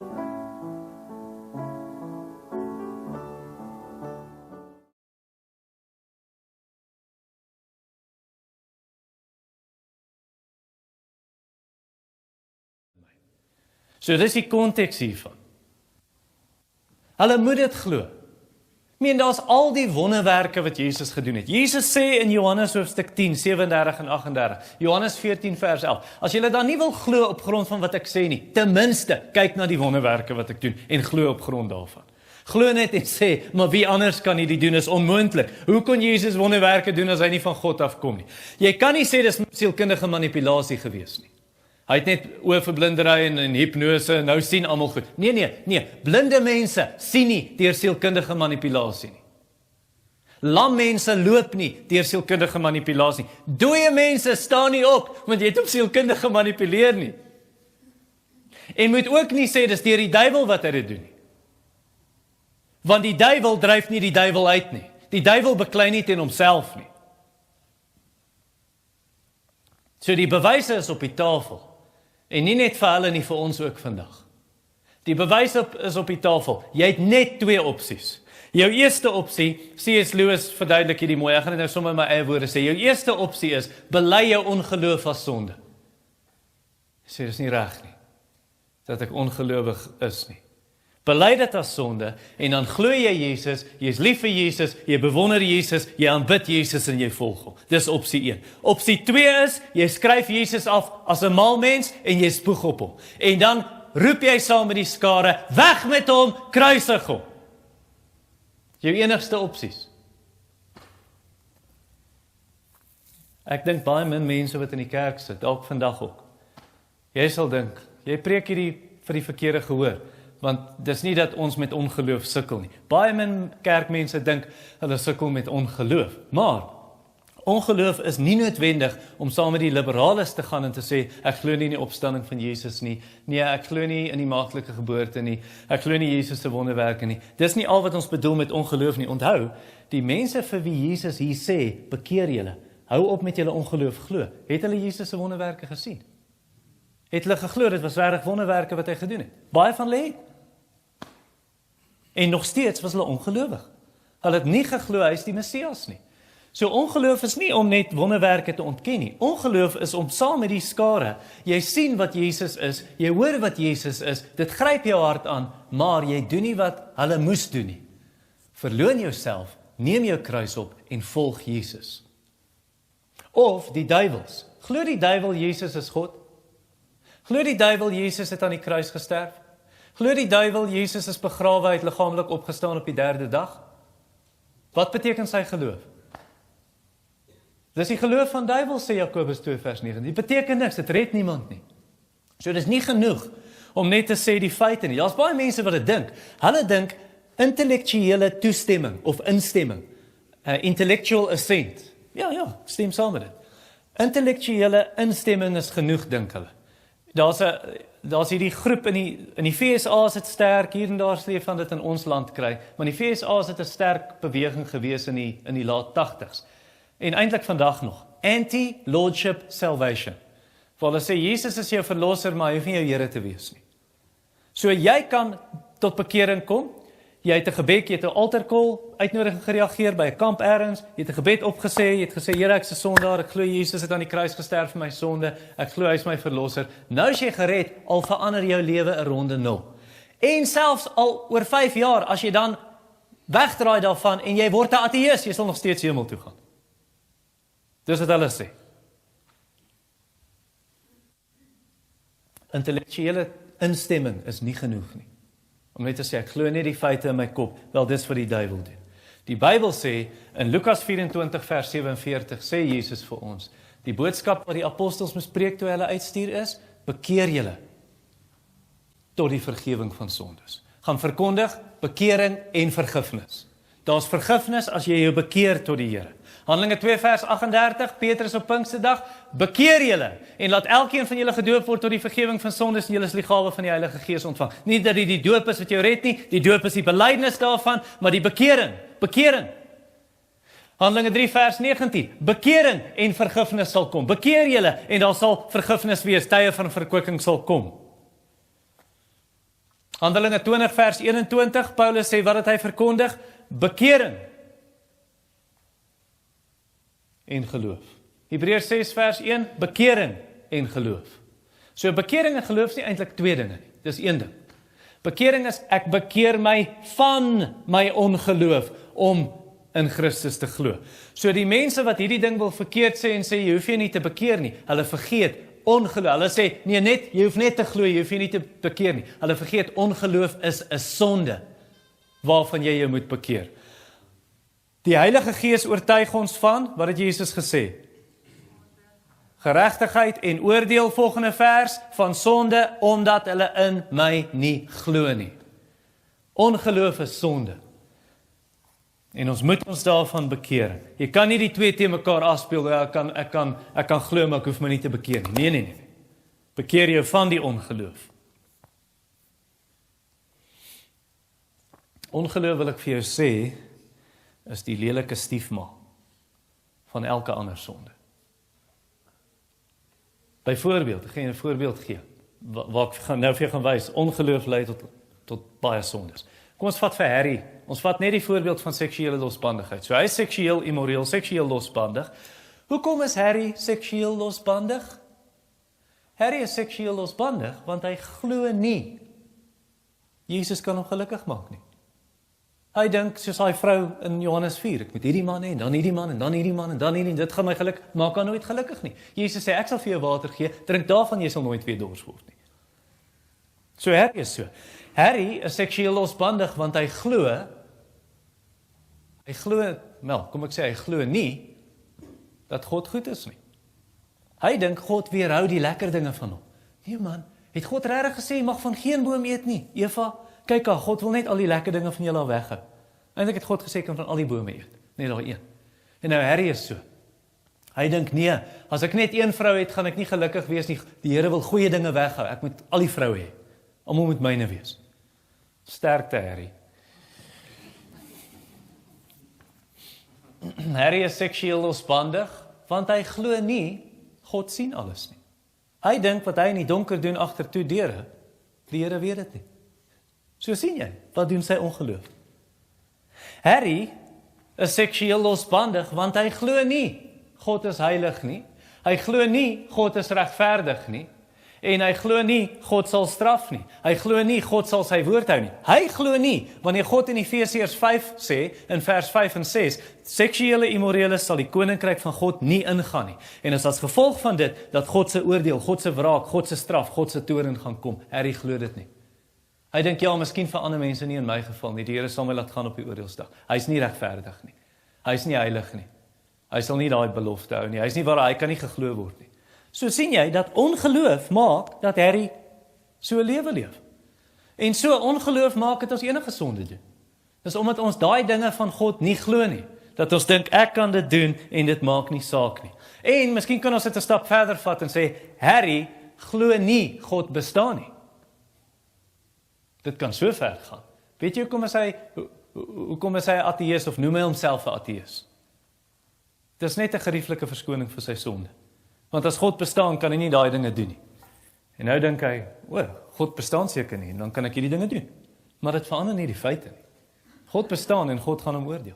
So dis die konteks hiervan. Hulle moet dit glo. Daar's al die wonderwerke wat Jesus gedoen het. Jesus sê in Johannes hoofstuk 10, 37 en 38, Johannes 14 vers 11, as julle dan nie wil glo op grond van wat ek sê nie, ten minste, kyk na die wonderwerke wat ek doen, en glo op grond daarvan. Glo net en sê, maar wie anders kan hierdie doen, is onmoontlik. Hoe kon Jesus wonderwerke doen as hy nie van God afkom nie? Jy kan nie sê dis sielkundige manipulasie gewees nie. Hy het net oorverblindery en hipnose, nou sien almal goed. Nee, blinde mense sien nie deur sielkundige manipulasie nie. Lam mense loop nie deur sielkundige manipulasie nie. Dooie mense staan nie op, want jy het op sielkundige gemanipuleer nie. En moet ook nie sê, dis deur die duiwel wat hy dit doen nie. Want die duiwel dryf nie die duiwel uit nie. Die duiwel beklei nie teen homself nie. So die bewyse is op die tafel. En nie net vir hulle nie, vir ons ook vandag. Die bewys is op die tafel. Jy het net twee opsies. Jou eerste opsie, C.S. Lewis verduidelik hierdie mooi, ek gaan dit nou sommer my eie woorde sê. Jou eerste opsie is, bely jou ongeloof as sonde. Sê, dis nie reg nie, dat ek ongelowig is nie. Bely dit as sonde, en dan glo jy Jesus, jy is lief vir Jesus, jy bewonder Jesus, jy aanbid Jesus en jy volg hom. Dis opsie 1. Opsie 2 is, jy skryf Jesus af as 'n mal mens, en jy spoeg op hom. En dan roep jy saam met die skare, weg met hom, kruisig hom. Jou enigste opsies. Ek dink baie min mense wat in die kerk sit, dalk vandag ook. Jy sal dink, jy preek hierdie vir die verkeerde gehoor, want dis nie dat ons met ongeloof sukkel nie. Baie min kerkmense dink hulle sukkel met ongeloof, maar ongeloof is nie noodwendig om saam met die liberales te gaan en te sê, ek glo nie in die opstanding van Jesus nie, nee, ek glo nie in die maagtelike geboorte nie, ek glo nie Jesus se wonderwerke nie. Dis nie al wat ons bedoel met ongeloof nie. Onthou, die mense vir wie Jesus hier sê, bekeer julle, hou op met julle ongeloof glo. Het hulle Jesus se wonderwerke gesien? Het hulle geglo, dit was regtig wonderwerke wat hy gedoen het? Baie van hulle het. En nog steeds was hulle ongelowig. Hulle het nie geglo hy is die Messias nie. So ongeloof is nie om net wonderwerke te ontken nie. Ongeloof is om saam met die skare, jy sien wat Jesus is, jy hoor wat Jesus is, dit gryp jou hart aan, maar jy doen nie wat hulle moes doen nie. Verloon jouself, neem jou kruis op en volg Jesus. Of die duiwels. Glo die duiwel Jesus is God? Glo die duiwel Jesus het aan die kruis gesterf? Glo die duiwel Jesus is begrawe, hy het liggaamlik opgestaan op die 3de dag? Wat beteken sy geloof? Dis die geloof van duiwel, sê Jakobus 2 vers 9. Dit beteken niks, dit red niemand nie. So dis nie genoeg om net te sê die feite nie. Daar's baie mense wat dit dink. Hulle dink intellektuele toestemming of instemming. Intellectual assent. Ja, stem saam met dit. Intellektuele instemming is genoeg, dink hulle. Daar's hierdie groep in die VSA is dit sterk, hier en daar sleef van dit in ons land kry, maar in die VSA is dit 'n sterk beweging gewees in die laat 80s. En eintlik vandag nog, anti-lordship salvation. Waar hulle sê, Jesus is jou verlosser, maar hy hoef nie jou Here te wees nie. So jy kan tot bekering kom, jy het 'n gebed, jy het 'n altarcall uitnodiging gereageer by 'n kamp elders, jy het 'n gebed opgesê, jy het gesê, Here, ek is 'n sondaar, ek glo Jesus het aan die kruis gesterf vir my sonde, ek glo hy is my verlosser. Nou is jy gered, al verander jou lewe 'n ronde 0. En selfs al oor 5 jaar, as jy dan wegdraai daarvan en jy word 'n ateïs, jy sal nog steeds hemel toe gaan. Dis wat hulle sê. Intellektuele instemming is nie genoeg nie. Om net te sê, ek glo net die feite in my kop, wel dis wat die duiwel doen. Die Bybel sê, in Lukas 24 vers 47, sê Jesus vir ons, die boodskap wat die apostels moes preek toe hulle uitstuur is, bekeer julle tot die vergifnis van sondes. Gaan verkondig, bekering en vergifnis. Daar's vergifnis as jy jou bekeer tot die Here. Handelinge 2 vers 38, Petrus op Pinksterdag, bekeer julle en laat elkeen van julle gedoop word tot die vergifnis van sondes en julle sal die gawe van die Heilige Gees ontvang. Nie dat dit die doop is wat jou red nie, die doop is die belydenis daarvan, maar die bekering. Handelinge 3 vers 19, bekering en vergifnis sal kom. Bekeer julle en daar sal vergifnis wees, tye van verkwikking sal kom. Handelinge 20 vers 21, Paulus sê wat het hy verkondig? Bekering en geloof. Hebreërs 6 vers 1, bekering en geloof. So bekering en geloof is nie eintlik twee dinge nie, dis een ding. Bekering is, ek bekeer my van my ongeloof om in Christus te glo. So die mense wat hierdie ding wil verkeerd sê en sê, jy hoef jy nie te bekeer nie, hulle vergeet ongeloof. Hulle sê, nee net, jy hoef net te glo, jy hoef jy nie te bekeer nie. Hulle vergeet, ongeloof is 'n sonde, waarvan jy jou moet bekeer. Die Heilige Gees oortuig ons van, wat het Jesus gesê? Geregtigheid en oordeel, volgende vers, van sonde, omdat hulle in my nie glo nie. Ongeloof is sonde. En ons moet ons daarvan bekeer. Jy kan nie die twee teen mekaar afspeel, ek kan glo, maar ek hoef my nie te bekeer nie. Nee. Bekeer jou van die ongeloof. Ongeloof, wil ek vir jou sê, is die lelike stiefma van elke ander sonde. Byvoorbeeld, ek gaan jy 'n voorbeeld gee, waar ek nou vir jou gaan wys, ongeloof lei tot baie sondes. Kom ons vat vir Harry, ons vat net die voorbeeld van seksuele losbandigheid. So hy is seksueel immoreel, seksueel losbandig. Hoekom is Harry seksueel losbandig? Harry is seksueel losbandig, want hy glo nie Jesus kan hom gelukkig maak nie. Hy dink, soos hy vrou in Johannes 4, ek moet hierdie man hê, en dan hierdie man, en dan hierdie man, en dan hierdie, dit gaan my geluk, maak hom nooit gelukkig nie. Jesus sê, ek sal vir jou water gee, drink daarvan, jy sal nooit weer dors word nie. So Harry is so. Harry is seksueel losbandig, want hy glo, kom ek sê, hy glo nie, dat God goed is nie. Hy dink, God weerhou die lekker dinge van hom. Nee man, het God regtig gesê, jy mag van geen boom eet nie, Eva? Kyk, God wil net al die lekker dinge van julle weghou. Eintlik het God gesê, ek kan van al die bome eet, net daar een. En nou Harry is so. Hy dink, nee, as ek net een vrou het, gaan ek nie gelukkig wees nie. Die Here wil goeie dinge weghou, ek moet al die vroue hê. Almal moet myne wees. Sterkte Harry. Harry is seksueel losbandig, want hy glo nie, God sien alles nie. Hy dink wat hy in die donker doen agter toe deure, die Here weet dit nie. So sien jy, wat doen sy ongeloof? Harry is seksueel losbandig, want hy glo nie, God is heilig nie. Hy glo nie, God is regverdig nie. En hy glo nie, God sal straf nie. Hy glo nie, God sal sy woord hou nie. Hy glo nie, wanneer God in Efesiërs 5 sê, in vers 5 en 6, seksuele immoreles sal die koninkryk van God nie ingaan nie. En is as gevolg van dit, dat God se oordeel, God se wraak, God se straf, God se toorn gaan kom. Harry glo dit nie. Hy dink, ja, miskien vir ander mense nie in my geval nie. Die Here sal my laat gaan op die oordeelsdag. Hy is nie regverdig nie. Hy is nie heilig nie. Hy sal nie daai belofte hou nie. Hy is nie waar hy kan nie geglo word nie. So sien jy dat ongeloof maak dat Harry so 'n lewe leef. En so ongeloof maak dit ons enige sonde doen. Dis omdat ons daai dinge van God nie glo nie. Dat ons dink ek kan dit doen en dit maak nie saak nie. En miskien kan ons dit 'n stap verder vat en sê Harry glo nie God bestaan nie. Dit kan so ver gaan. Weet jy hoekom is hy 'n ateïs of noem hy homself 'n ateïs? Dis net 'n gerieflike verskoning vir sy sonde. Want as God bestaan, kan hy nie daai dinge doen nie. En nou dink hy, God bestaan seker nie, en dan kan ek hierdie dinge doen. Maar dit verander nie die feite nie. God bestaan en God gaan hom oordeel.